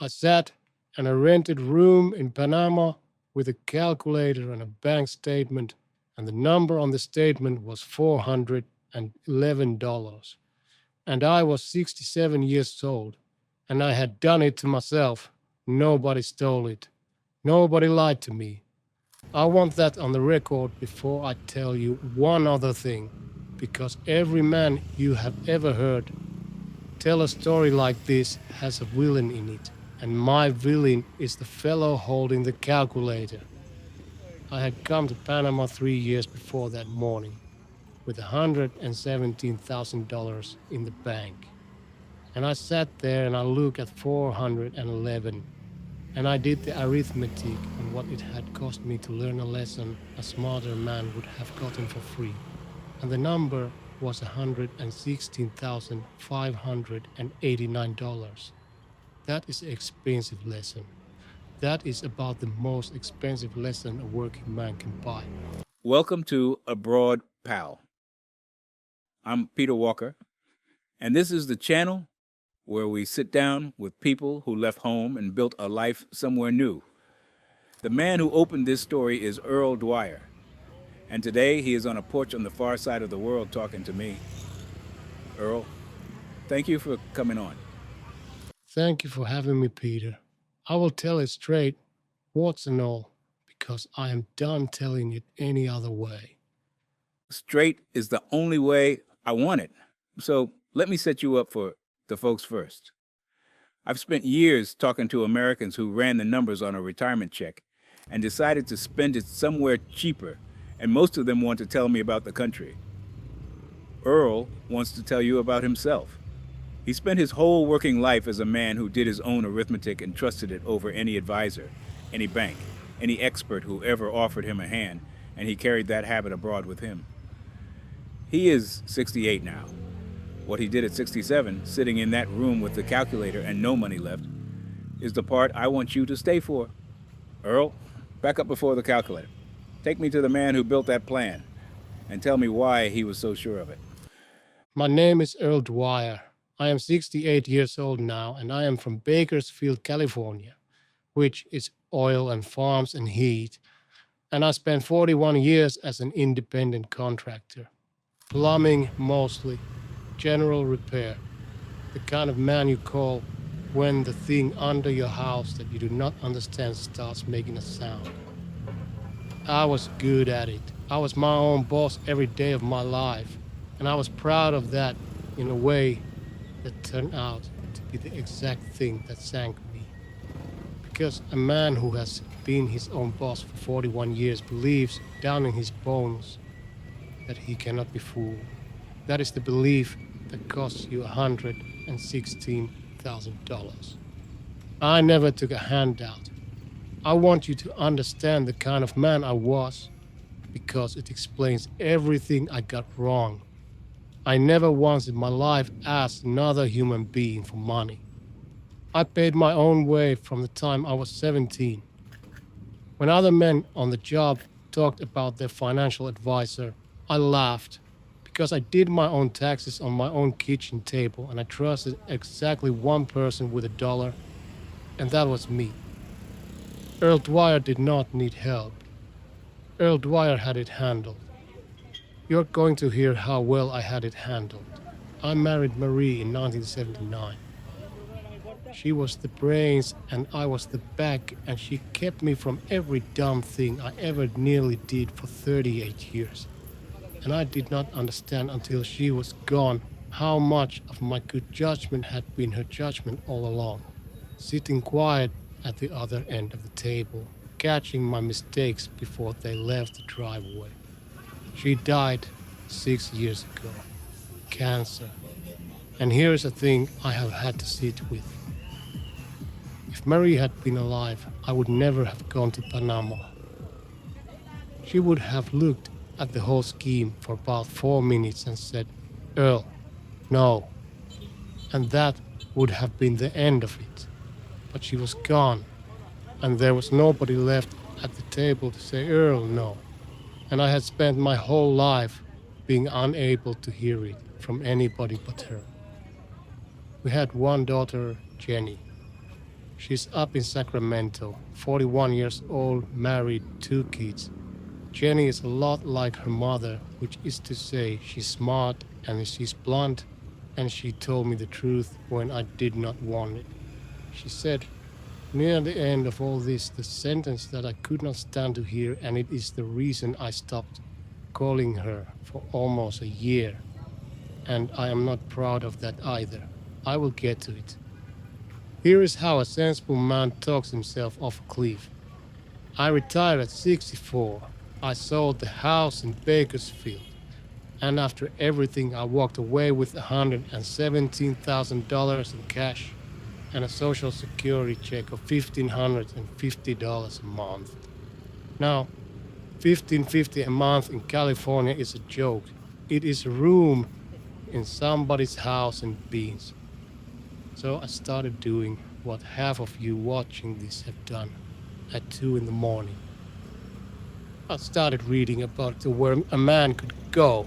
I sat in a rented room in Panama with a calculator and a bank statement, and the number on the statement was $411. And I was 67 years old, and I had done it to myself. Nobody stole it. Nobody lied to me. I want that on the record before I tell you one other thing, because every man you have ever heard tell a story like this has a villain in it, and my villain is the fellow holding the calculator. I had come to Panama 3 years before that morning with $117,000 in the bank. And I sat there and I looked at 411, and I did the arithmetic on what it had cost me to learn a lesson a smarter man would have gotten for free. And the number was $116,589. That is an expensive lesson. That is about the most expensive lesson a working man can buy. Welcome to Abroad Pal. I'm Peter Walker, and this is the channel where we sit down with people who left home and built a life somewhere new. The man who opened this story is Earl Dwire, and today he is on a porch on the far side of the world talking to me. Earl, thank you for coming on. Thank you for having me, Peter. I will tell it straight, warts and all, because I am done telling it any other way. Straight is the only way I want it. So let me set you up for the folks first. I've spent years talking to Americans who ran the numbers on a retirement check and decided to spend it somewhere cheaper, and most of them want to tell me about the country. Earl wants to tell you about himself. He spent his whole working life as a man who did his own arithmetic and trusted it over any advisor, any bank, any expert who ever offered him a hand, and he carried that habit abroad with him. He is 68 now. What he did at 67, sitting in that room with the calculator and no money left, is the part I want you to stay for. Earl, back up before the calculator. Take me to the man who built that plan, and tell me why he was so sure of it. My name is Earl Dwire. I am 68 years old now, and I am from Bakersfield, California, which is oil and farms and heat. And I spent 41 years as an independent contractor. Plumbing mostly, general repair. The kind of man you call when the thing under your house that you do not understand starts making a sound. I was good at it. I was my own boss every day of my life, and I was proud of that in a way that turned out to be the exact thing that sank me. Because a man who has been his own boss for 41 years believes down in his bones that he cannot be fooled. That is the belief that costs you $116,000. I never took a handout. I want you to understand the kind of man I was, because it explains everything I got wrong. I never once in my life asked another human being for money. I paid my own way from the time I was 17. When other men on the job talked about their financial advisor, I laughed, because I did my own taxes on my own kitchen table, and I trusted exactly one person with a dollar, and that was me. Earl Dwire did not need help. Earl Dwire had it handled. You're going to hear how well I had it handled. I married Marie in 1979. She was the brains and I was the back, and she kept me from every dumb thing I ever nearly did for 38 years. And I did not understand until she was gone how much of my good judgment had been her judgment all along, sitting quiet at the other end of the table, catching my mistakes before they left the driveway. She died 6 years ago. Cancer. And here's a thing I have had to sit with. If Mary had been alive, I would never have gone to Panama. She would have looked at the whole scheme for about 4 minutes and said, "Earl, no." And that would have been the end of it. But she was gone, and there was nobody left at the table to say, "Earl, no." And I had spent my whole life being unable to hear it from anybody but her. We had one daughter, Jenny. She's up in Sacramento, 41 years old, married, 2 kids. Jenny is a lot like her mother, which is to say, she's smart and she's blunt, and she told me the truth when I did not want it. She said, near the end of all this, the sentence that I could not stand to hear, and it is the reason I stopped calling her for almost a year. And I am not proud of that either. I will get to it. Here is how a sensible man talks himself off a cliff. I retired at 64. I sold the house in Bakersfield. And after everything, I walked away with $117,000 in cash and a social security check of $1,550 a month. Now, $1,550 a month in California is a joke. It is a room in somebody's house and beans. So I started doing what half of you watching this have done at 2 in the morning. I started reading about where a man could go,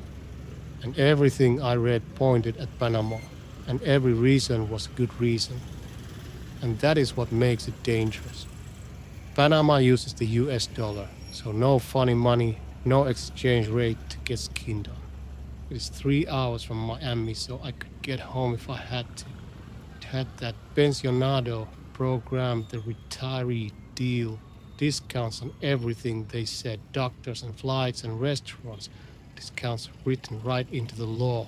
and everything I read pointed at Panama, and every reason was a good reason. And that is what makes it dangerous. Panama uses the US dollar, so no funny money, no exchange rate to get skinned on. It is 3 hours from Miami, so I could get home if I had to. It had that pensionado program, the retiree deal, discounts on everything they said, doctors and flights and restaurants, discounts written right into the law.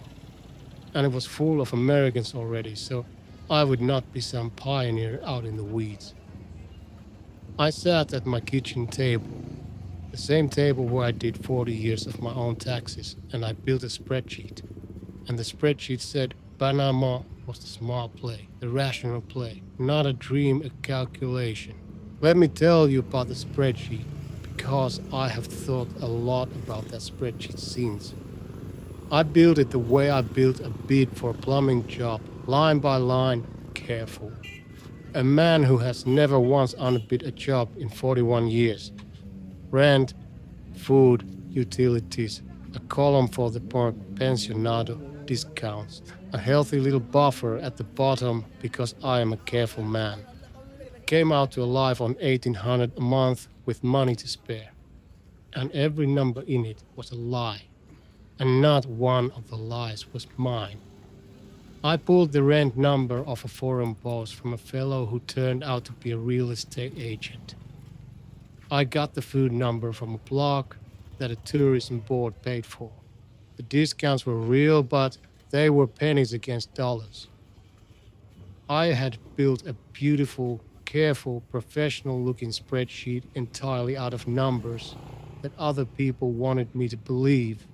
And it was full of Americans already, so I would not be some pioneer out in the weeds. I sat at my kitchen table, the same table where I did 40 years of my own taxes, and I built a spreadsheet. And the spreadsheet said Panama was the smart play, the rational play, not a dream, a calculation. Let me tell you about the spreadsheet, because I have thought a lot about that spreadsheet since. I built it the way I built a bid for a plumbing job, line by line, careful. A man who has never once underbid a job in 41 years. Rent, food, utilities, a column for the pensionado, discounts, a healthy little buffer at the bottom because I am a careful man. Came out to a life on $1,800 a month with money to spare. And every number in it was a lie. And not one of the lies was mine. I pulled the rent number off a forum post from a fellow who turned out to be a real estate agent. I got the food number from a blog that a tourism board paid for. The discounts were real, but they were pennies against dollars. I had built a beautiful, careful, professional-looking spreadsheet entirely out of numbers that other people wanted me to believe,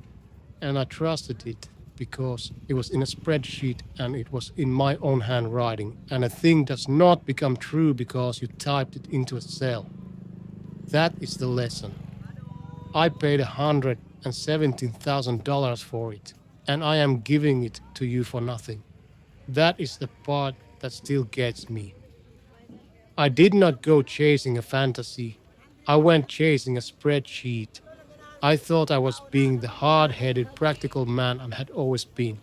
and I trusted it because it was in a spreadsheet and it was in my own handwriting, and a thing does not become true because you typed it into a cell. That is the lesson. I paid $117,000 for it, and I am giving it to you for nothing. That is the part that still gets me. I did not go chasing a fantasy. I went chasing a spreadsheet. I thought I was being the hard-headed, practical man I had always been.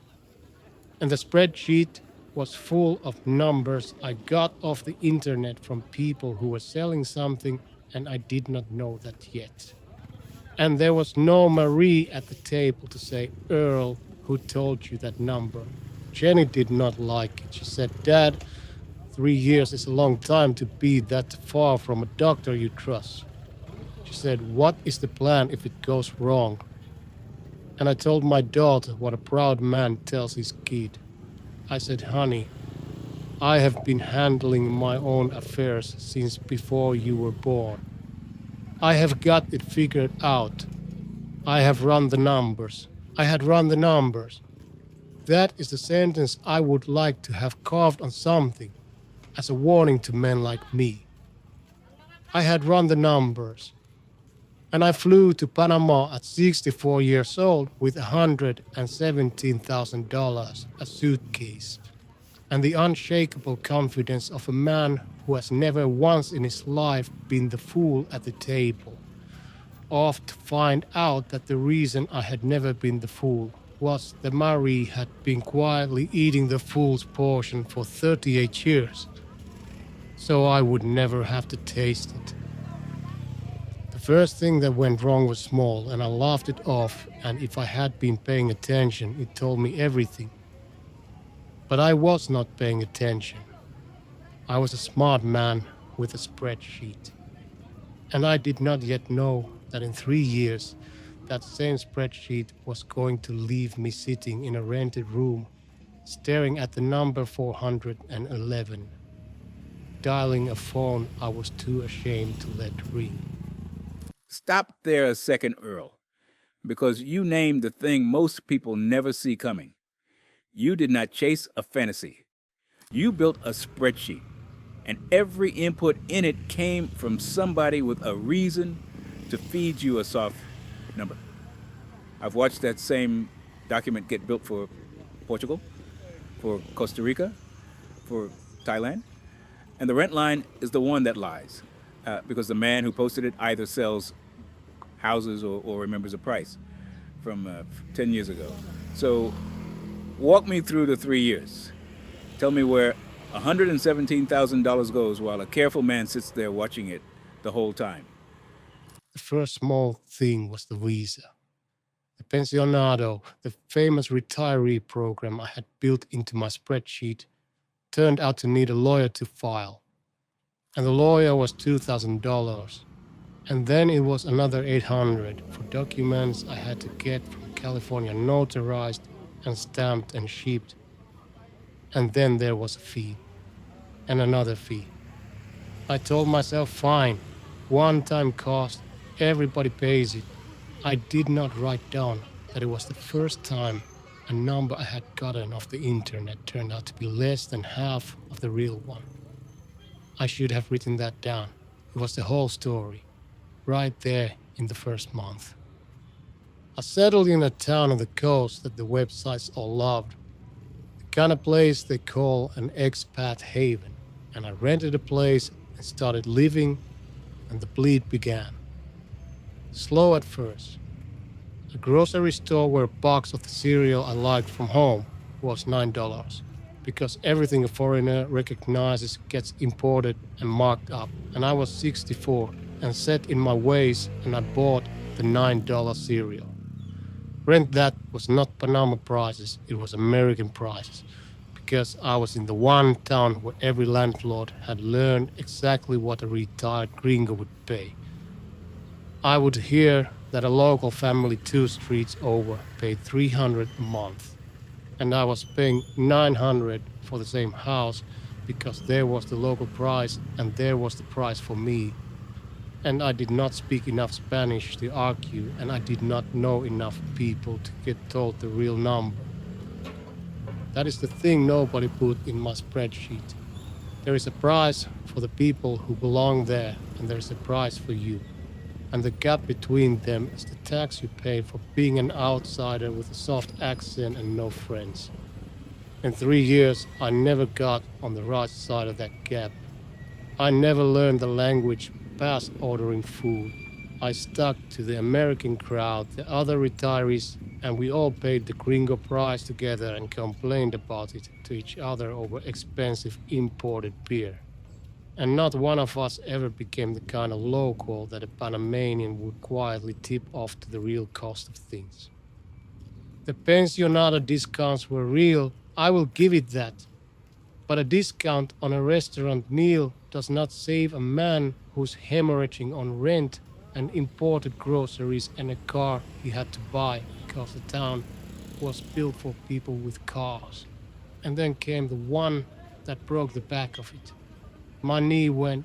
And the spreadsheet was full of numbers I got off the internet from people who were selling something, and I did not know that yet. And there was no Marie at the table to say, Earl, who told you that number? Jenny did not like it. She said, Dad, 3 years is a long time to be that far from a doctor you trust. She said, what is the plan if it goes wrong? And I told my daughter what a proud man tells his kid. I said, honey, I have been handling my own affairs since before you were born. I have got it figured out. I have run the numbers. I had run the numbers. That is the sentence I would like to have carved on something as a warning to men like me. I had run the numbers. And I flew to Panama at 64 years old with $117,000, a suitcase, and the unshakable confidence of a man who has never once in his life been the fool at the table, off to find out that the reason I had never been the fool was that Marie had been quietly eating the fool's portion for 38 years. so I would never have to taste it. The first thing that went wrong was small, and I laughed it off, and if I had been paying attention, it told me everything. But I was not paying attention. I was a smart man with a spreadsheet. And I did not yet know that in 3 years, that same spreadsheet was going to leave me sitting in a rented room, staring at the number 411, dialing a phone I was too ashamed to let ring. Stop there a second, Earl, because you named the thing most people never see coming. You did not chase a fantasy. You built a spreadsheet, and every input in it came from somebody with a reason to feed you a soft number. I've watched that same document get built for Portugal, for Costa Rica, for Thailand, and the rent line is the one that lies, because the man who posted it either sells houses or remembers a price from 10 years ago. So walk me through the 3 years. Tell me where $117,000 goes while a careful man sits there watching it the whole time. The first small thing was the visa. The pensionado, the famous retiree program I had built into my spreadsheet, turned out to need a lawyer to file. And the lawyer was $2,000. And then it was another $800 for documents I had to get from California notarized and stamped and shipped. And then there was a fee. And another fee. I told myself, fine, one-time cost, everybody pays it. I did not write down that it was the first time a number I had gotten off the internet turned out to be less than half of the real one. I should have written that down. It was the whole story, right there in the first month. I settled in a town on the coast that the websites all loved, the kind of place they call an expat haven, and I rented a place and started living, and the bleed began. Slow at first. A grocery store where a box of the cereal I liked from home was $9, because everything a foreigner recognizes gets imported and marked up, and I was 64 and set in my ways, and I bought the $9 cereal. Rent that was not Panama prices, it was American prices, because I was in the one town where every landlord had learned exactly what a retired gringo would pay. I would hear that a local family 2 streets over paid $300 a month, and I was paying $900 for the same house because there was the local price and there was the price for me. And I did not speak enough Spanish to argue, and I did not know enough people to get told the real number. That is the thing nobody put in my spreadsheet. There is a price for the people who belong there, and there is a price for you. And the gap between them is the tax you pay for being an outsider with a soft accent and no friends. In 3 years, I never got on the right side of that gap. I never learned the language past ordering food. I stuck to the American crowd, the other retirees, and we all paid the gringo price together and complained about it to each other over expensive imported beer. And not one of us ever became the kind of local that a Panamanian would quietly tip off to the real cost of things. The pensionado discounts were real, I will give it that. But a discount on a restaurant meal does not save a man who's hemorrhaging on rent and imported groceries and a car he had to buy because the town was built for people with cars. And then came the one that broke the back of it. My knee went,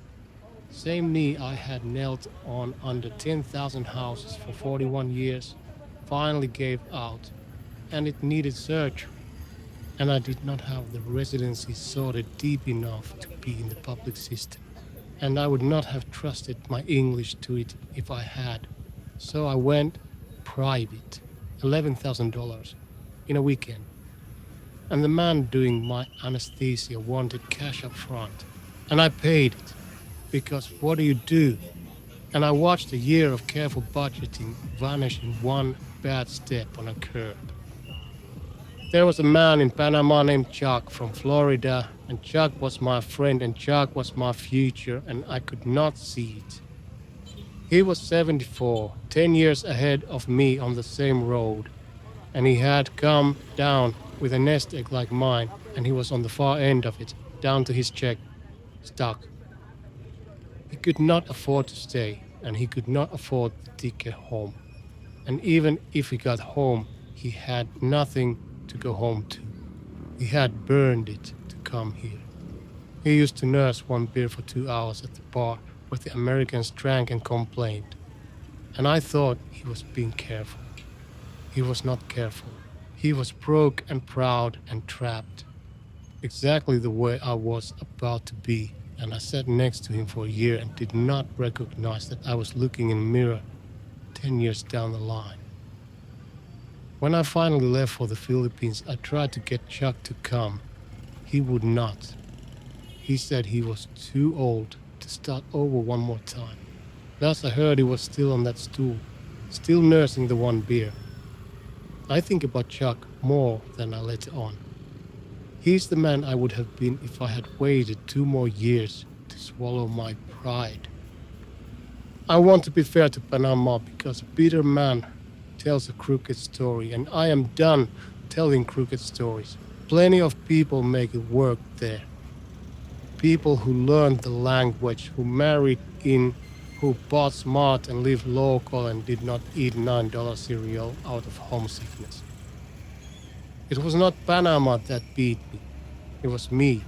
same knee I had knelt on under 10,000 houses for 41 years, finally gave out, and it needed surgery. And I did not have the residency sorted deep enough to be in the public system. And I would not have trusted my English to it if I had. So I went private, $11,000 in a weekend. And the man doing my anesthesia wanted cash up front. And I paid it, because what do you do? And I watched a year of careful budgeting vanish in one bad step on a curb. There was a man in Panama named Chuck from Florida And Chuck was my friend, and Chuck was my future, and I could not see it. He was 74, 10 years ahead of me on the same road, and he had come down with a nest egg like mine, and he was on the far end of it, down to his check, stuck. He could not afford to stay, and he could not afford the ticket home. And even if he got home, he had nothing to go home to. He had burned it to come here. He used to nurse one beer for 2 hours at the bar where the Americans drank and complained. And I thought he was being careful. He was not careful. He was broke and proud and trapped. Exactly the way I was about to be. And I sat next to him for a year and did not recognize that I was looking in a mirror 10 years down the line. When I finally left for the Philippines, I tried to get Chuck to come. He would not. He said he was too old to start over one more time. Thus I heard he was still on that stool, still nursing the one beer. I think about Chuck more than I let on. He's the man I would have been if I had waited 2 more years to swallow my pride. I want to be fair to Panama because a bitter man tells a crooked story, and I am done telling crooked stories. Plenty of people make it work there. People who learned the language, who married in, who bought smart and lived local and did not eat $9 cereal out of homesickness. It was not Panama that beat me. It was me,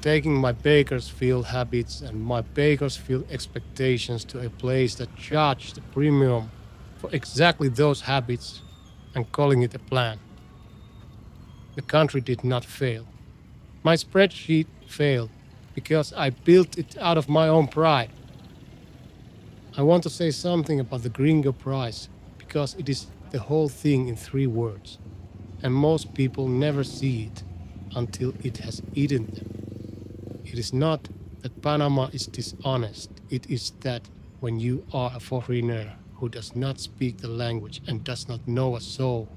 taking my Bakersfield habits and my Bakersfield expectations to a place that charged a premium for exactly those habits and calling it a plan. The country did not fail. My spreadsheet failed because I built it out of my own pride. I want to say something about the gringo price because it is the whole thing in 3 words, and most people never see it until it has eaten them. It is not that Panama is dishonest, it is that when you are a foreigner who does not speak the language and does not know a soul,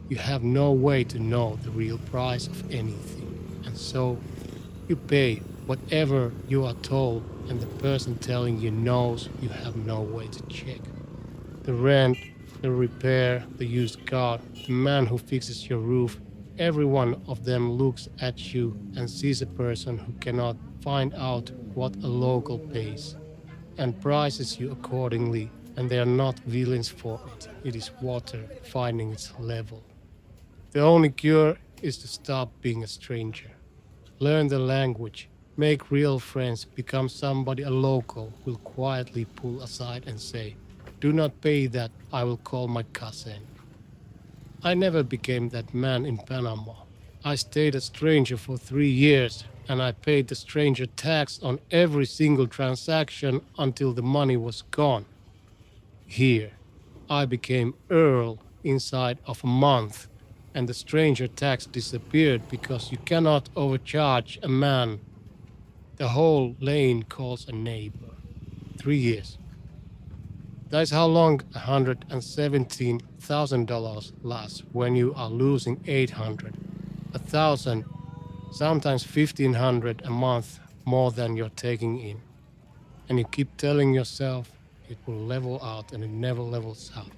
you have no way to know the real price of anything. And so you pay whatever you are told, and the person telling you knows you have no way to check. The rent, the repair, the used car, the man who fixes your roof, every one of them looks at you and sees a person who cannot find out what a local pays and prices you accordingly, and they are not villains for it. It is water finding its level. The only cure is to stop being a stranger. Learn the language, make real friends, become somebody a local will quietly pull aside and say, "Do not pay that, I will call my cousin." I never became that man in Panama. I stayed a stranger for 3 years, and I paid the stranger tax on every single transaction until the money was gone. Here, I became Earl inside of a month, and the stranger tax disappeared because you cannot overcharge a man the whole lane calls a neighbor. 3 years. That is how long $117,000 lasts when you are losing 800, 1,000, sometimes 1,500 a month more than you're taking in. And you keep telling yourself it will level out, and it never levels out.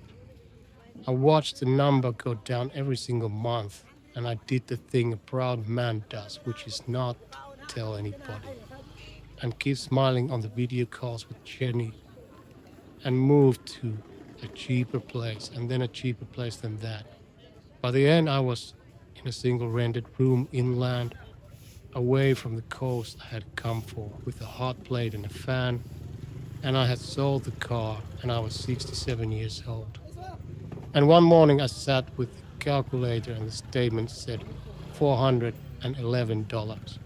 I watched the number go down every single month, and I did the thing a proud man does, which is not tell anybody, and keep smiling on the video calls with Jenny, and moved to a cheaper place, and then a cheaper place than that. By the end, I was in a single rented room inland, away from the coast I had come for, with a hot plate and a fan, and I had sold the car, and I was 67 years old. And one morning I sat with the calculator, and the statement said $411.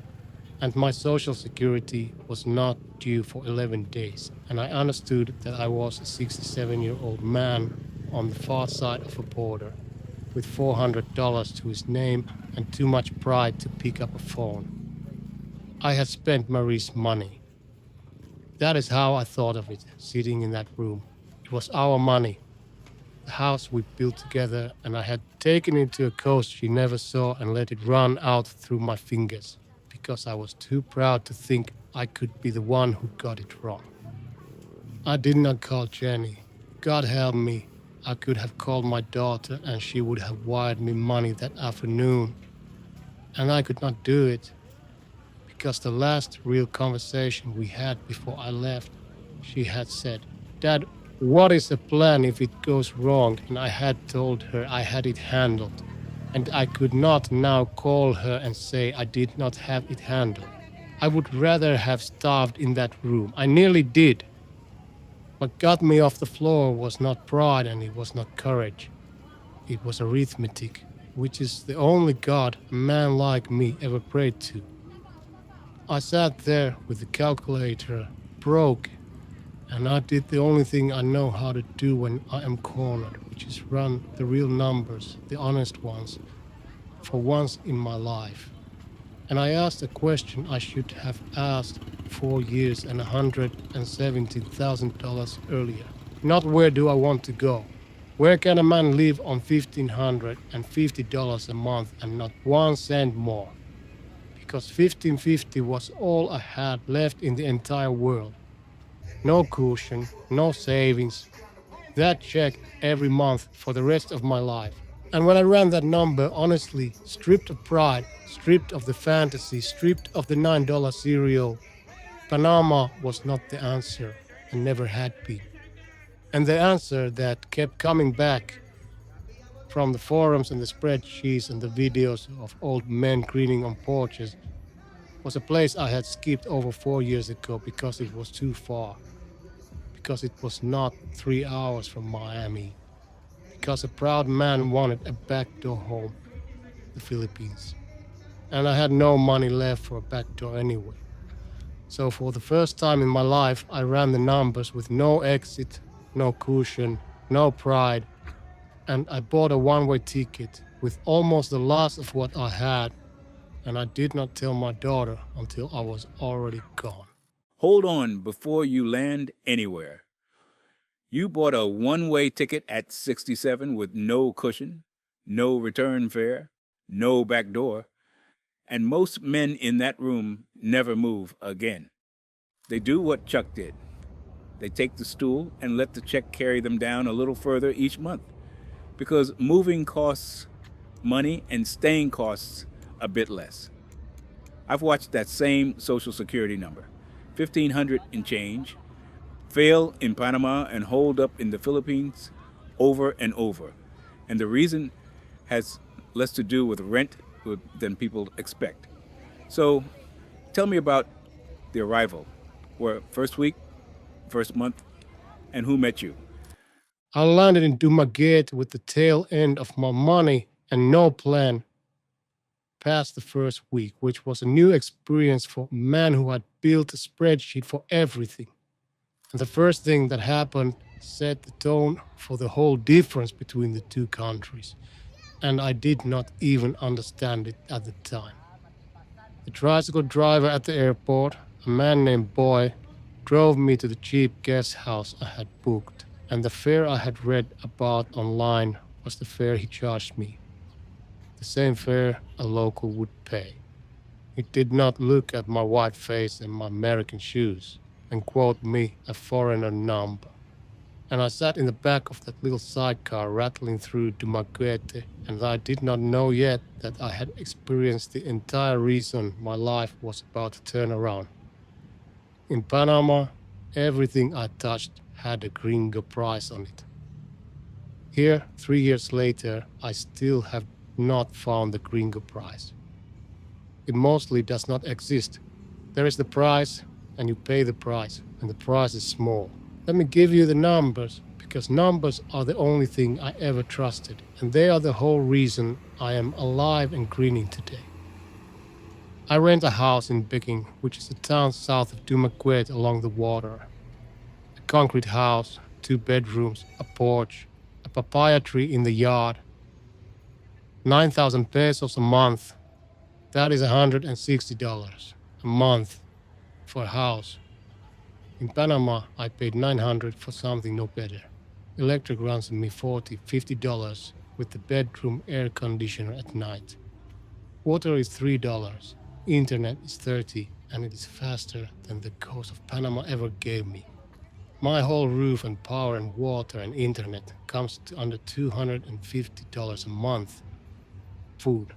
And my social security was not due for 11 days, and I understood that I was a 67-year-old man on the far side of a border with $400 to his name and too much pride to pick up a phone. I had spent Marie's money. That is how I thought of it, sitting in that room. It was our money, the house we built together, and I had taken it to a coast she never saw and let it run out through my fingers, because I was too proud to think I could be the one who got it wrong. I did not call Jenny. God help me. I could have called my daughter and she would have wired me money that afternoon. And I could not do it because the last real conversation we had before I left, she had said, "Dad, what is the plan if it goes wrong?" And I had told her I had it handled. And I could not now call her and say I did not have it handled. I would rather have starved in that room. I nearly did. What got me off the floor was not pride and it was not courage. It was arithmetic, which is the only God a man like me ever prayed to. I sat there with the calculator, broke, and I did the only thing I know how to do when I am cornered, which is run the real numbers, the honest ones, for once in my life. And I asked a question I should have asked 4 years and $117,000 earlier. Not where do I want to go? Where can a man live on $1,550 a month and not 1 cent more? Because 1550 was all I had left in the entire world. No cushion, no savings. That check every month for the rest of my life. And when I ran that number, honestly, stripped of pride, stripped of the fantasy, stripped of the $9 cereal, Panama was not the answer and never had been. And the answer that kept coming back from the forums and the spreadsheets and the videos of old men grinning on porches was a place I had skipped over 4 years ago because it was too far. Because it was not 3 hours from Miami. Because a proud man wanted a backdoor home, the Philippines. And I had no money left for a backdoor anyway. So for the first time in my life, I ran the numbers with no exit, no cushion, no pride, and I bought a one-way ticket with almost the last of what I had, and I did not tell my daughter until I was already gone. Hold on before you land anywhere. You bought a one-way ticket at 67 with no cushion, no return fare, no back door, and most men in that room never move again. They do what Chuck did. They take the stool and let the check carry them down a little further each month because moving costs money and staying costs a bit less. I've watched that same Social Security number, 1,500 and change, fail in Panama and hold up in the Philippines over and over. And the reason has less to do with rent than people expect. So tell me about the arrival. Where first week, first month, and who met you? I landed in Dumaguete with the tail end of my money and no plan past the first week, which was a new experience for a man who had built a spreadsheet for everything. And the first thing that happened set the tone for the whole difference between the two countries. And I did not even understand it at the time. The tricycle driver at the airport, a man named Boy, drove me to the cheap guest house I had booked, and the fare I had read about online was the fare he charged me. The same fare a local would pay. He did not look at my white face and my American shoes and quote me a foreigner number. And I sat in the back of that little sidecar rattling through Dumaguete, and I did not know yet that I had experienced the entire reason my life was about to turn around. In Panama, everything I touched had a gringo price on it. Here, 3 years later, I still have not found the gringo price. It mostly does not exist. There is the price, and you pay the price, and the price is small. Let me give you the numbers, because numbers are the only thing I ever trusted, and they are the whole reason I am alive and grinning today. I rent a house in Biking, which is a town south of Dumaguete along the water. A concrete house, 2 bedrooms, a porch, a papaya tree in the yard. 9,000 pesos a month. That is $160 a month for a house. In Panama, I paid $900 for something no better. Electric runs me $40, $50 with the bedroom air conditioner at night. Water is $3. internet is 30 and it is faster than the coast of Panama ever gave me. My whole roof and power and water and internet comes to under $250 a month. Food.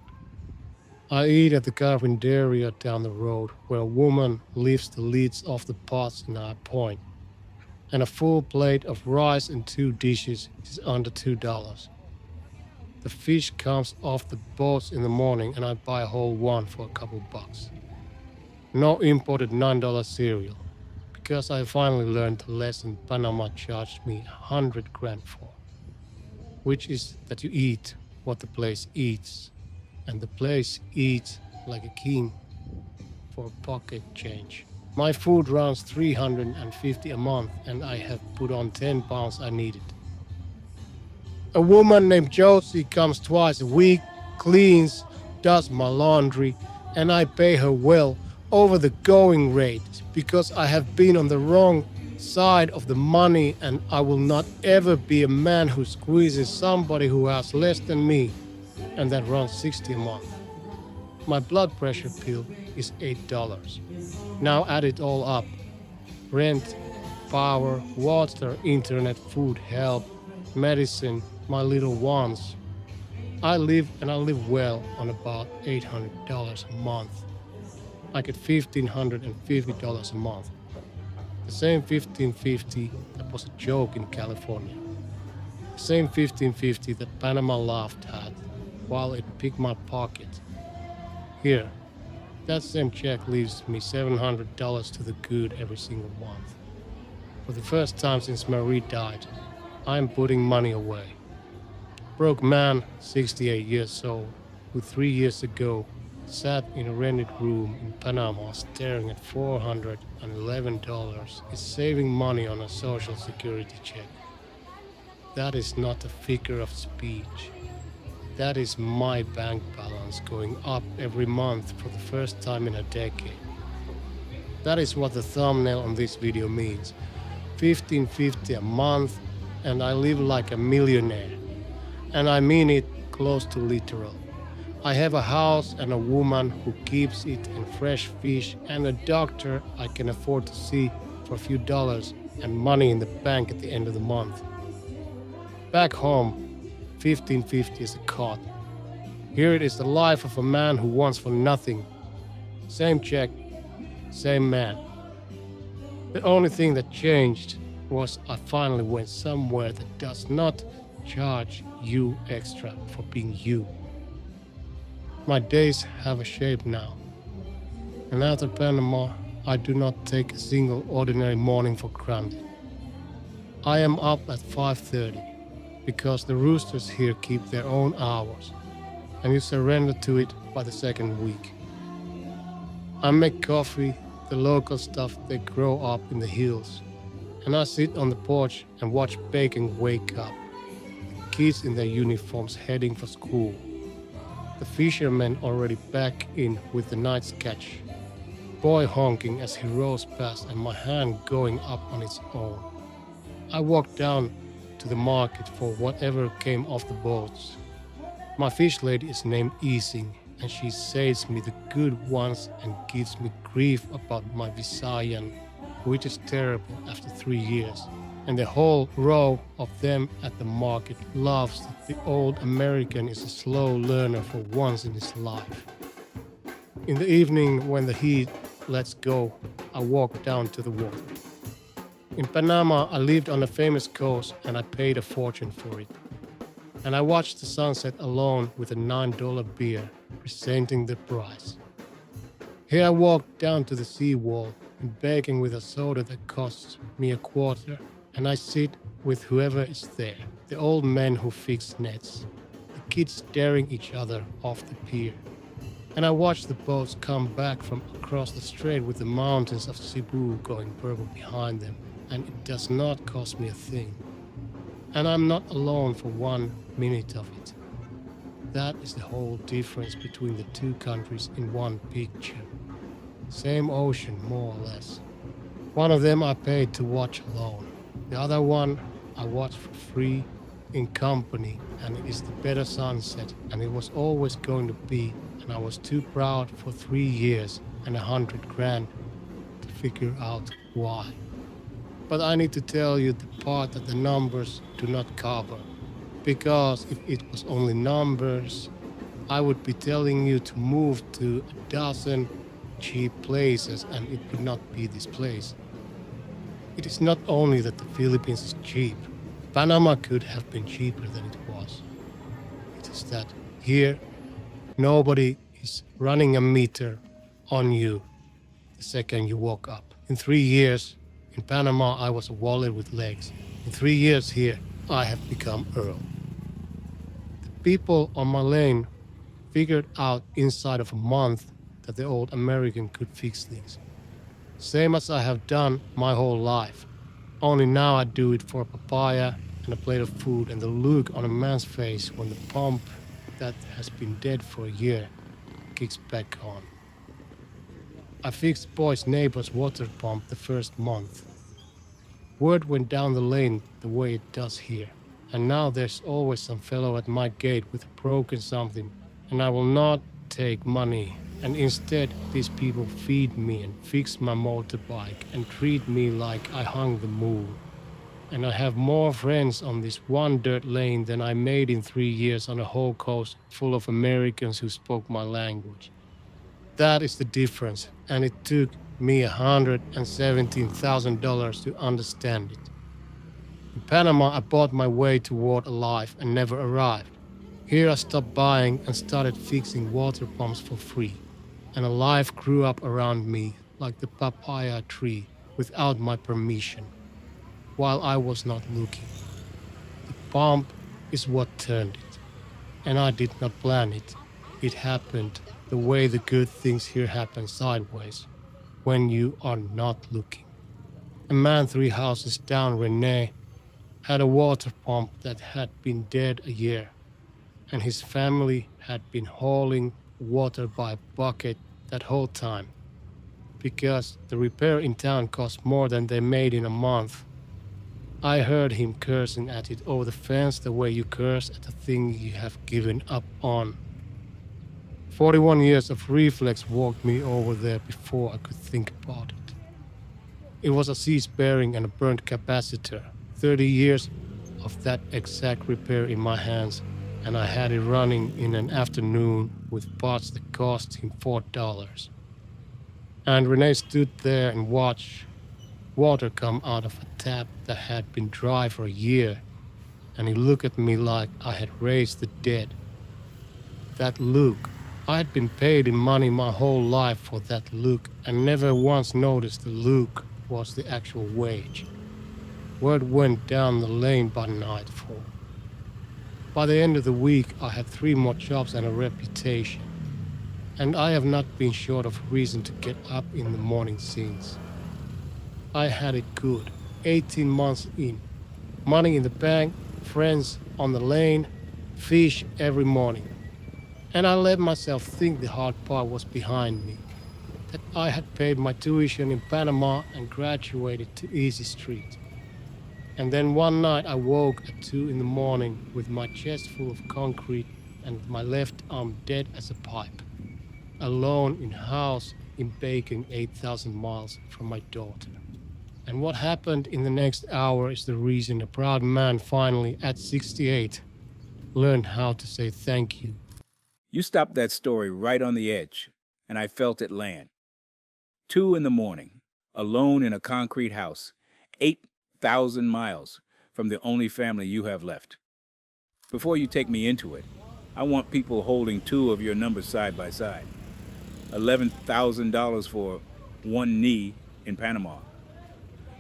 I eat at the cafeteria down the road where a woman lifts the lids off the pots in our point, and a full plate of rice and 2 dishes is under $2. The fish comes off the boats in the morning and I buy a whole one for a couple bucks. No imported $9 cereal, because I finally learned the lesson Panama charged me 100 grand for, which is that you eat what the place eats, and the place eats like a king for pocket change. My food runs 350 a month and I have put on 10 pounds I needed. A woman named Josie comes twice a week, cleans, does my laundry, and I pay her well over the going rate because I have been on the wrong side of the money and I will not ever be a man who squeezes somebody who has less than me and that runs 60 a month. My blood pressure pill is $8. Now add it all up. Rent, power, water, internet, food, help, medicine, my little ones. I live well on about $800 a month. I get $1,550 a month. The same $1,550 that was a joke in California. The same $1,550 that Panama laughed at while it picked my pocket. Here, that same check leaves me $700 to the good every single month. For the first time since Marie died, I am putting money away. Broke man, 68 years old, who 3 years ago sat in a rented room in Panama staring at $411, is saving money on a social security check. That is not a figure of speech. That is my bank balance going up every month for the first time in a decade. That is what the thumbnail on this video means. $1,550 a month and I live like a millionaire. And I mean it close to literal. I have a house and a woman who keeps it and fresh fish and a doctor I can afford to see for a few dollars and money in the bank at the end of the month. Back home, $1,550 is a cot. Here it is the life of a man who wants for nothing. Same check, same man. The only thing that changed was I finally went somewhere that does not charge you extra for being you. My days have a shape now. And after Panama, I do not take a single ordinary morning for granted. I am up at 5:30 because the roosters here keep their own hours and you surrender to it by the second week. I make coffee, the local stuff they grow up in the hills, and I sit on the porch and watch bacon wake up. Kids in their uniforms heading for school. The fishermen already back in with the night's catch. Boy honking as he rows past and my hand going up on its own. I walk down to the market for whatever came off the boats. My fish lady is named Easing and she saves me the good ones and gives me grief about my Visayan, which is terrible after 3 years. And the whole row of them at the market loves that the old American is a slow learner for once in his life. In the evening, when the heat lets go, I walk down to the water. In Panama, I lived on a famous coast and I paid a fortune for it. And I watched the sunset alone with a $9 beer, resenting the price. Here I walk down to the seawall and begging with a soda that costs me a quarter. And I sit with whoever is there, the old men who fix nets, the kids staring each other off the pier. And I watch the boats come back from across the strait with the mountains of Cebu going purple behind them, and it does not cost me a thing. And I'm not alone for 1 minute of it. That is the whole difference between the two countries in one picture. Same ocean, more or less. One of them I paid to watch alone. The other one I watched for free in company, and it is the better sunset, and it was always going to be, and I was too proud for 3 years and 100 grand to figure out why. But I need to tell you the part that the numbers do not cover. Because if it was only numbers, I would be telling you to move to a dozen cheap places and it would not be this place. It is not only that the Philippines is cheap, Panama could have been cheaper than it was. It is that here, nobody is running a meter on you the second you walk up. In 3 years, in Panama, I was a wallet with legs. In 3 years here, I have become Earl. The people on my lane figured out inside of a month that the old American could fix things. Same as I have done my whole life. Only now I do it for a papaya and a plate of food and the look on a man's face when the pump that has been dead for a year kicks back on. I fixed boy's neighbor's water pump the first month. Word went down the lane the way it does here. And now there's always some fellow at my gate with a broken something, and I will not take money. And instead, these people feed me and fix my motorbike and treat me like I hung the moon. And I have more friends on this one dirt lane than I made in 3 years on a whole coast full of Americans who spoke my language. That is the difference, and it took me $117,000 to understand it. In Panama, I bought my way toward a life and never arrived. Here I stopped buying and started fixing water pumps for free. And a life grew up around me like the papaya tree without my permission, while I was not looking. The pump is what turned it. And I did not plan it. It happened the way the good things here happen sideways, when you are not looking. A man 3 houses down, Rene, had a water pump that had been dead a year, and his family had been hauling water by bucket that whole time, because the repair in town cost more than they made in a month. I heard him cursing at it over the fence the way you curse at a thing you have given up on. 41 years of reflex walked me over there before I could think about it. It was a cease bearing and a burnt capacitor. 30 years of that exact repair in my hands, and I had it running in an afternoon with parts that cost him $4. And Rene stood there and watched water come out of a tap that had been dry for a year, and he looked at me like I had raised the dead. That look, I had been paid in money my whole life for that look, and never once noticed the look was the actual wage. Word went down the lane by nightfall. By the end of the week, I had 3 more jobs and a reputation. And I have not been short of reason to get up in the morning since. I had it good, 18 months in. Money in the bank, friends on the lane, fish every morning. And I let myself think the hard part was behind me. That I had paid my tuition in Panama and graduated to Easy Street. And then one night I woke at 2 in the morning with my chest full of concrete and my left arm dead as a pipe. Alone in a house in Bacon 8,000 miles from my daughter. And what happened in the next hour is the reason a proud man finally, at 68, learned how to say thank you. You stopped that story right on the edge, and I felt it land. 2 in the morning, alone in a concrete house, 8,000 miles from the only family you have left. Before you take me into it, I want people holding 2 of your numbers side by side. $11,000 for one knee in Panama.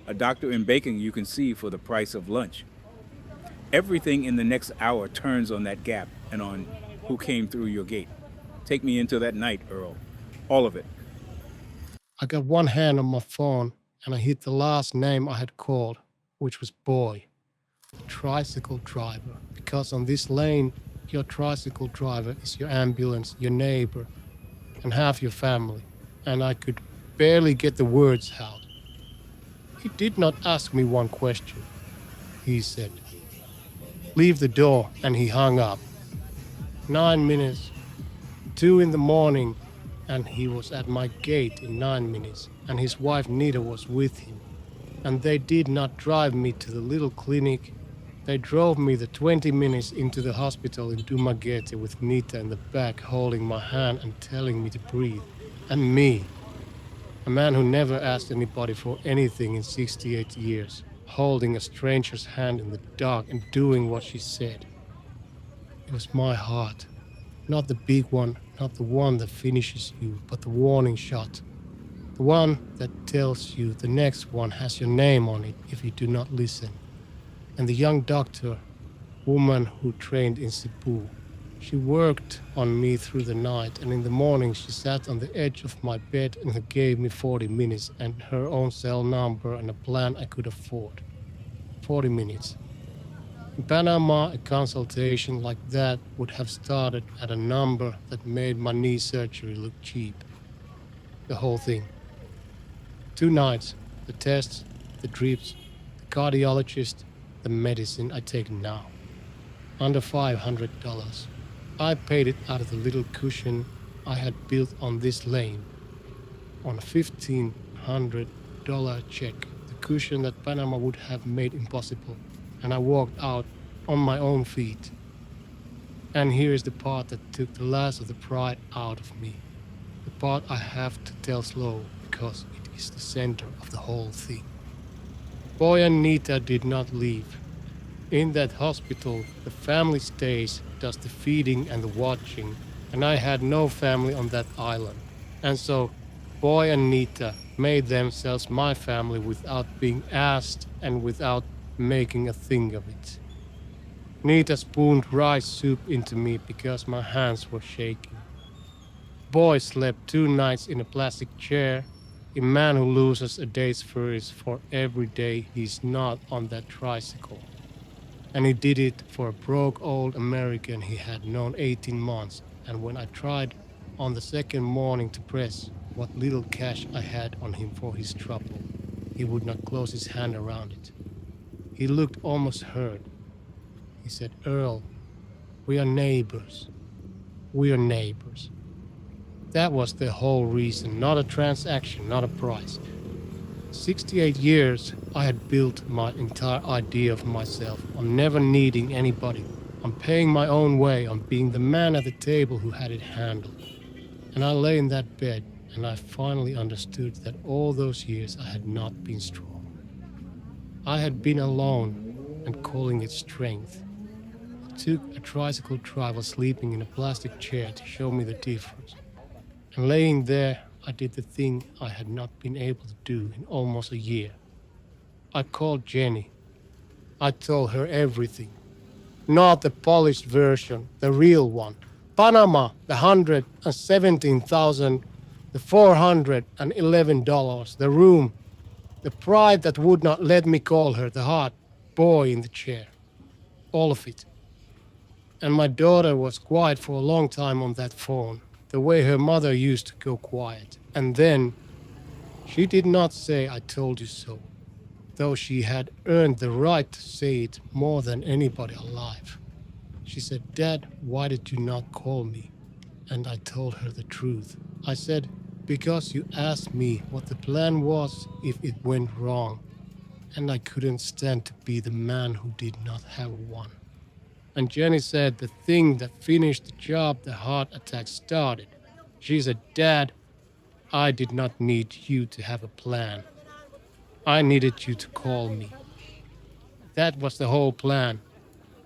A doctor in Bacon you can see for the price of lunch. Everything in the next hour turns on that gap and on who came through your gate. Take me into that night, Earl. All of it. I got one hand on my phone and I hit the last name I had called, which was Boy, the tricycle driver. Because on this lane, your tricycle driver is your ambulance, your neighbor, and half your family. And I could barely get the words out. He did not ask me one question. He said, "Leave the door," and he hung up. 9 minutes, 2 in the morning, and he was at my gate in 9 minutes, and his wife Nita was with him. And they did not drive me to the little clinic. They drove me the 20 minutes into the hospital in Dumaguete with Nita in the back holding my hand and telling me to breathe. And me, a man who never asked anybody for anything in 68 years, holding a stranger's hand in the dark and doing what she said. It was my heart. Not the big one, not the one that finishes you, but the warning shot. The one that tells you the next one has your name on it if you do not listen. And the young doctor, woman who trained in Cebu, she worked on me through the night, and in the morning she sat on the edge of my bed and gave me 40 minutes and her own cell number and a plan I could afford. 40 minutes. In Panama, a consultation like that would have started at a number that made my knee surgery look cheap. The whole thing. 2 nights, the tests, the drips, the cardiologist, the medicine I take now. Under $500. I paid it out of the little cushion I had built on this lane. On a $1,500 check, the cushion that Panama would have made impossible. And I walked out on my own feet. And here is the part that took the last of the pride out of me. The part I have to tell slow because it is the center of the whole thing. Boy and Nita did not leave. In that hospital, the family stays, does the feeding and the watching, and I had no family on that island. And so, Boy and Nita made themselves my family without being asked and without making a thing of it. Nita spooned rice soup into me because my hands were shaking. Boy slept 2 nights in a plastic chair, a man who loses a day's furries for every day he's not on that tricycle. And he did it for a broke old American he had known 18 months, and when I tried on the second morning to press what little cash I had on him for his trouble, he would not close his hand around it. He looked almost hurt. He said, "Earl, we are neighbors. We are neighbors." That was the whole reason, not a transaction, not a price. 68 years I had built my entire idea of myself on never needing anybody, on paying my own way, on being the man at the table who had it handled. And I lay in that bed and I finally understood that all those years I had not been strong. I had been alone and calling it strength. It took a tricycle driver sleeping in a plastic chair to show me the difference. And laying there, I did the thing I had not been able to do in almost a year. I called Jenny. I told her everything. Not the polished version, the real one. Panama, the 117,000, the $411, the room, the pride that would not let me call her, the hot boy in the chair. All of it. And my daughter was quiet for a long time on that phone, the way her mother used to go quiet. And then, she did not say I told you so, though she had earned the right to say it more than anybody alive. She said, "Dad, why did you not call me?" And I told her the truth. I said, "Because you asked me what the plan was if it went wrong, and I couldn't stand to be the man who did not have one." And Jenny said the thing that finished the job the heart attack started. She said, "Dad, I did not need you to have a plan. I needed you to call me." That was the whole plan.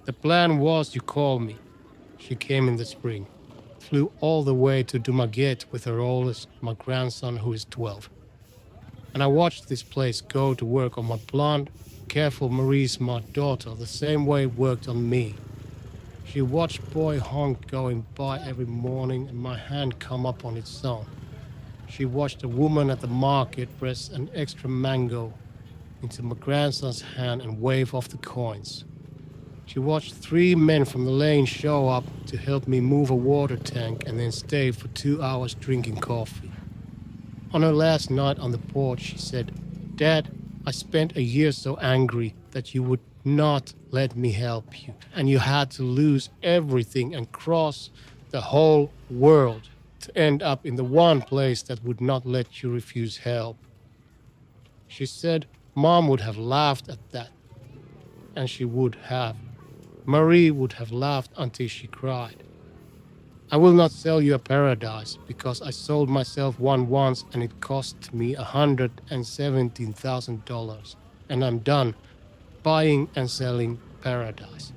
The plan was you call me. She came in the spring, flew all the way to Dumaguete with her oldest, my grandson who is 12. And I watched this place go to work on my blonde, careful Marie Smart daughter the same way it worked on me. She watched Boy Honk going by every morning and my hand come up on its own. She watched a woman at the market press an extra mango into my grandson's hand and wave off the coins. She watched 3 men from the lane show up to help me move a water tank and then stay for 2 hours drinking coffee. On her last night on the porch, she said, "Dad, I spent a year so angry that you would not let me help you, and you had to lose everything and cross the whole world, to end up in the one place that would not let you refuse help. She said Mom would have laughed at that, and she would have. Marie would have laughed until she cried. I will not sell you a paradise because I sold myself one once and it cost me $117,000, and I'm done buying and selling paradise.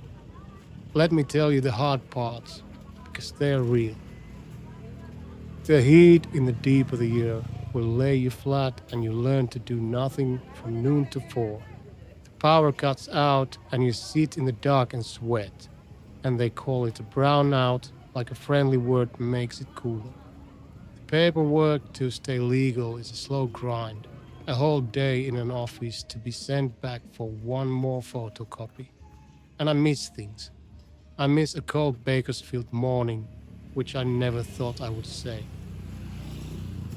Let me tell you the hard parts because they're real. The heat in the deep of the year will lay you flat and you learn to do nothing from noon to 4. The power cuts out and you sit in the dark and sweat, and they call it a brownout like a friendly word makes it cooler. The paperwork to stay legal is a slow grind, a whole day in an office to be sent back for one more photocopy. And I miss things. I miss a cold Bakersfield morning, which I never thought I would say.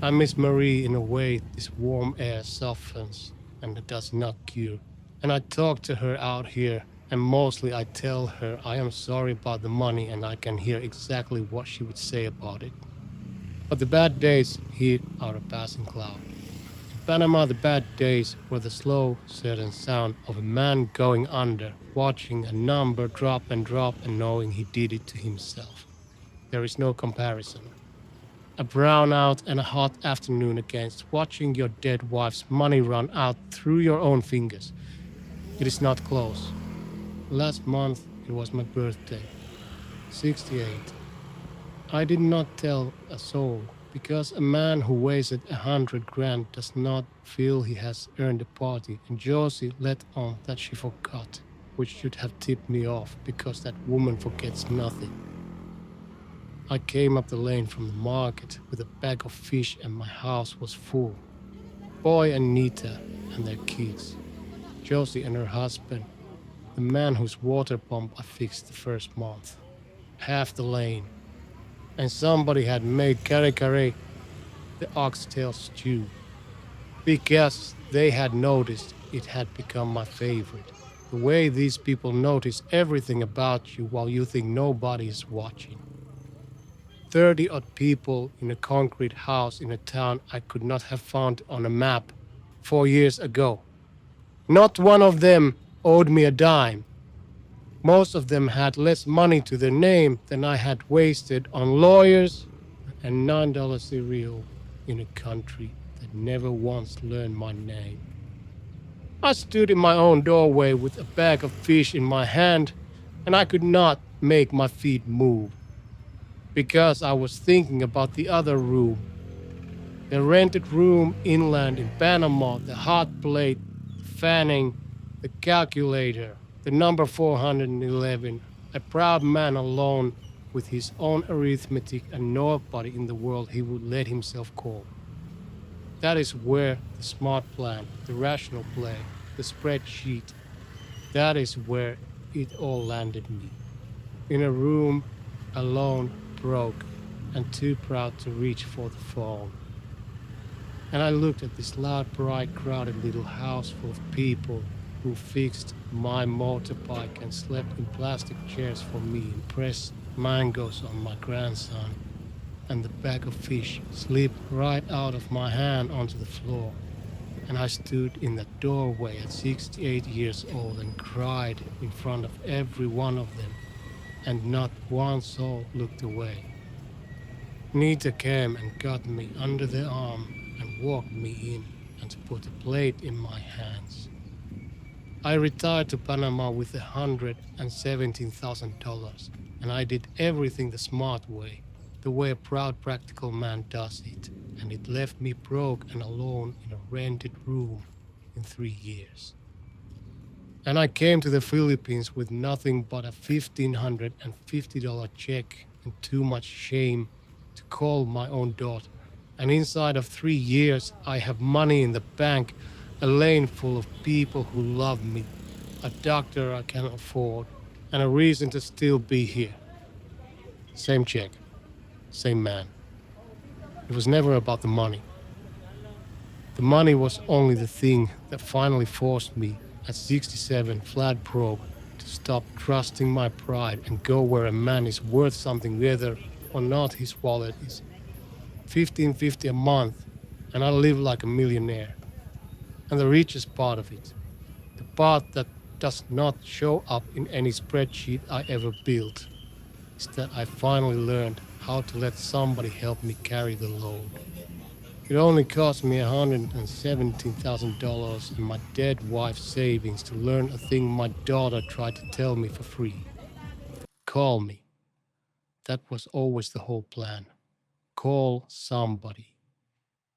I miss Marie in a way this warm air softens and it does not cure. And I talk to her out here, and mostly I tell her I am sorry about the money and I can hear exactly what she would say about it. But the bad days here are a passing cloud. In Panama, the bad days were the slow, certain sound of a man going under, watching a number drop and knowing he did it to himself. There is no comparison. A brownout and a hot afternoon against watching your dead wife's money run out through your own fingers. It is not close. Last month it was my birthday, 68. I did not tell a soul because a man who wasted 100 grand does not feel he has earned a party, and Josie let on that she forgot, which should have tipped me off because that woman forgets nothing. I came up the lane from the market with a bag of fish and my house was full. Boy and Nita and their kids. Josie and her husband, the man whose water pump I fixed the first month. Half the lane. And somebody had made kare kare, the oxtail stew, because they had noticed it had become my favorite. The way these people notice everything about you while you think nobody is watching. 30-odd people in a concrete house in a town I could not have found on a map 4 years ago. Not one of them owed me a dime. Most of them had less money to their name than I had wasted on lawyers and $9 cereal in a country that never once learned my name. I stood in my own doorway with a bag of fish in my hand, and I could not make my feet move because I was thinking about the other room. The rented room inland in Panama, the hot plate, the fanning, the calculator, the number 411, a proud man alone with his own arithmetic and nobody in the world he would let himself call. That is where the smart plan, the rational play, the spreadsheet, that is where it all landed me. In a room, alone, broke, and too proud to reach for the phone. And I looked at this loud, bright, crowded little house full of people who fixed my motorbike and slept in plastic chairs for me and pressed mangoes on my grandson, and the bag of fish slipped right out of my hand onto the floor. And I stood in that doorway at 68 years old and cried in front of every one of them, and not one soul looked away. Nita came and got me under the arm and walked me in and put a plate in my hands. I retired to Panama with $117,000, and I did everything the smart way, the way a proud practical man does it, and it left me broke and alone in a rented room in 3 years. And I came to the Philippines with nothing but a $1,550 check and too much shame to call my own daughter. And inside of 3 years, I have money in the bank, a lane full of people who love me, a doctor I can afford, and a reason to still be here. Same check, same man. It was never about the money. The money was only the thing that finally forced me at 67 flat broke to stop trusting my pride and go where a man is worth something whether or not his wallet is 1550 a month, and I live like a millionaire. And the richest part of it, the part that does not show up in any spreadsheet I ever built, is that I finally learned how to let somebody help me carry the load. It only cost me $117,000 in my dead wife's savings to learn a thing my daughter tried to tell me for free. Call me. That was always the whole plan. Call somebody.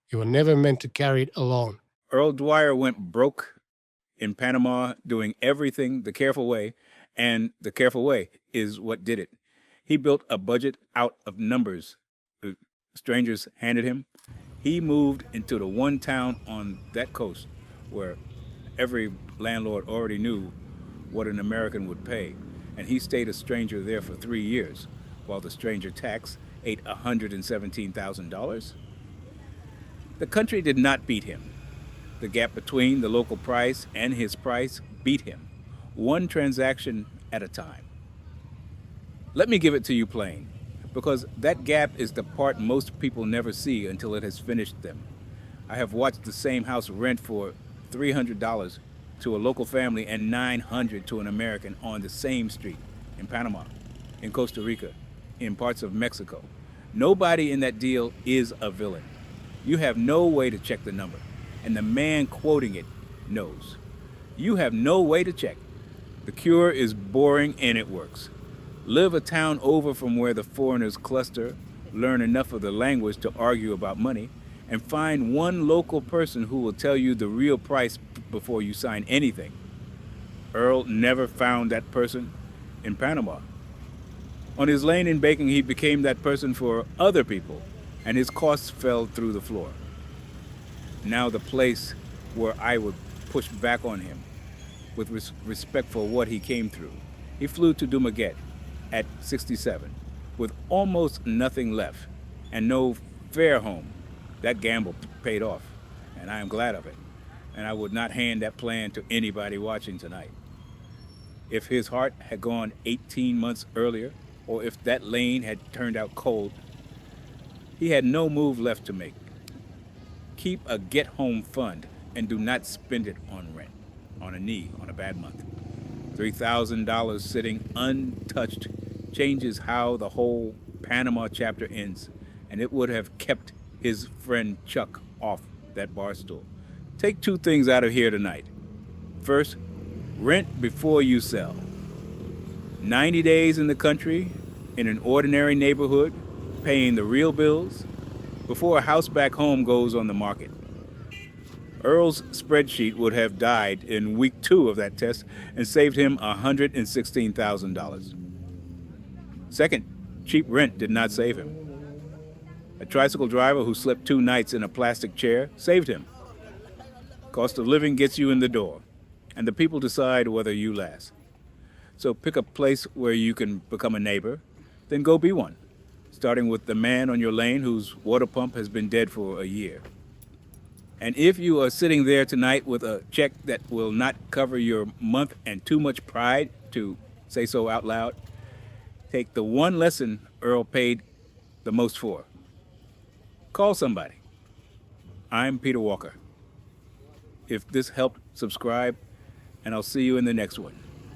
You were never meant to carry it alone. Earl Dwire went broke in Panama doing everything the careful way, and the careful way is what did it. He built a budget out of numbers strangers handed him. He moved into the one town on that coast where every landlord already knew what an American would pay, and he stayed a stranger there for 3 years, while the stranger tax ate $117,000. The country did not beat him. The gap between the local price and his price beat him, one transaction at a time. Let me give it to you plain, because that gap is the part most people never see until it has finished them. I have watched the same house rent for $300 to a local family and $900 to an American on the same street in Panama, in Costa Rica, in parts of Mexico. Nobody in that deal is a villain. You have no way to check the number, and the man quoting it knows. You have no way to check. The cure is boring and it works. Live a town over from where the foreigners cluster, learn enough of the language to argue about money, and find one local person who will tell you the real price before you sign anything. Earl never found that person in Panama. On his lane in baking, he became that person for other people, and his costs fell through the floor. Now the place where I would push back on him with respect for what he came through. He flew to Dumaguete at 67 with almost nothing left and no fare home. That gamble paid off, and I am glad of it. And I would not hand that plan to anybody watching tonight. If his heart had gone 18 months earlier, or if that lane had turned out cold, he had no move left to make. Keep a get-home fund and do not spend it on rent, on a knee, on a bad month. $3,000 sitting untouched changes how the whole Panama chapter ends, and it would have kept his friend Chuck off that bar stool. Take two things out of here tonight. First, rent before you sell. 90 days in the country, in an ordinary neighborhood, paying the real bills, before a house back home goes on the market. Earl's spreadsheet would have died in week 2 of that test and saved him $116,000. Second, cheap rent did not save him. A tricycle driver who slept 2 nights in a plastic chair saved him. Cost of living gets you in the door, and the people decide whether you last. So pick a place where you can become a neighbor, then go be one, starting with the man on your lane whose water pump has been dead for a year. And if you are sitting there tonight with a check that will not cover your month and too much pride to say so out loud, take the one lesson Earl paid the most for. Call somebody. I'm Peter Walker. If this helped, subscribe, and I'll see you in the next one.